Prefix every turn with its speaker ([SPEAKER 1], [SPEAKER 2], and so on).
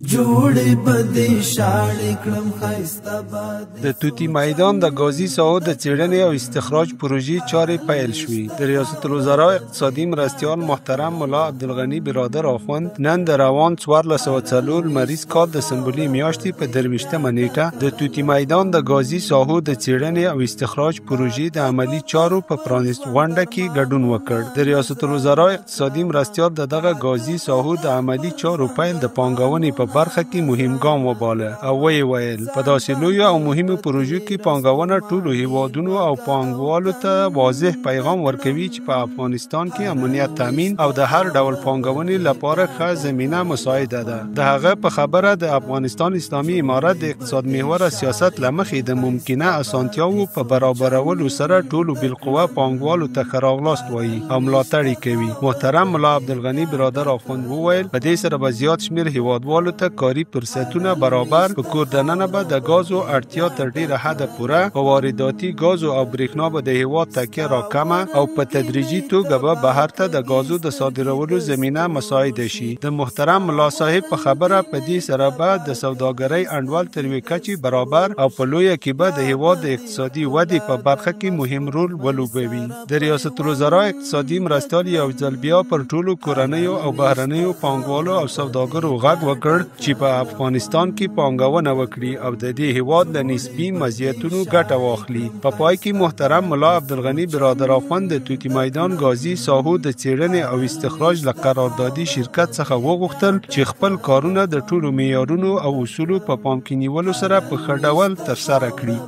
[SPEAKER 1] جوړې بدې شاړې کړم ښایسته باد.
[SPEAKER 2] د توتی میدان د غازي ساحو د څېړنې او استخراج پروژې چارې پیل شوې. د ریاست الوزرا اقتصادي مرستیال محترم ملا عبدالغني برادر آخوند نن د روان 1404 لمریز کال د سنبلې میاشتې په 23مه نیټه د توتی میدان د غازي ساحو د څېړنې او استخراج پروژې د عملي چارو په پرانیست غونډه کې ګډون وکړ. د ریاست الوزرا اقتصادي مرستیال دغه غازي ساحو د عملي چارو پیل د پانګونې په برخه کې مهم ګام وباله او ویل په داسې لویو او مهمو پروژو کې پانګونه ټولو هیوادونو او پانګوالو ته واضح پیغام ورکوي چې په افغانستان کې امنیت تامین او د هر ډول پانګونې لپاره ښه زمینه مساعده ده. د هغه په خبره د افغانستان اسلامي امارت د اقتصاد محور سیاست لمخې د ممکنه اسانتیاوو په برابرولو سره ټولو بالقوه پانګوالو ته ښه راغلاست وایي او ملاتړ کوي. محترم ملا عبدالغني برادر آخوند وویل په دې سره به زیات شمېر هیوادوالو ته کاري فرصتونه برابر، په کور دننه به د غازو اړتیا تر ډیره حده پوره، په وارداتي غازو او برېښنا به د هیواد تکیه راکمه او په تدریجي توګه به بهر ته د غازو د صادرولو زمینه مساعده شي. د محترم ملا صاحب په خبره په دې سره به د سوداګرۍ انډول تر یوې کچې برابر او په لویه کې به د هیواد د اقتصادي ودې په برخه کې مهم رول ولوبوي. د ریاست الوزرا اقتصادي مرستیال یو ځل بیا پر ټولو کورنیو او بهرنیو پانګوالو او سوداګرو غږ وکړ چې په افغانستان کې پانګونه وکړي او د دې هیواد له نسبي مزیتونو ګټه واخلي. په پای کې محترم ملا عبدالغني برادر آخوند د توتی میدان غازي ساحو د څېړنې او استخراج له قراردادي شرکت څخه وغوښتل چې خپل کارونه د ټولو معیارونو او اصولو په پام کې نیولو سره په ښه ډول ترسره کړي.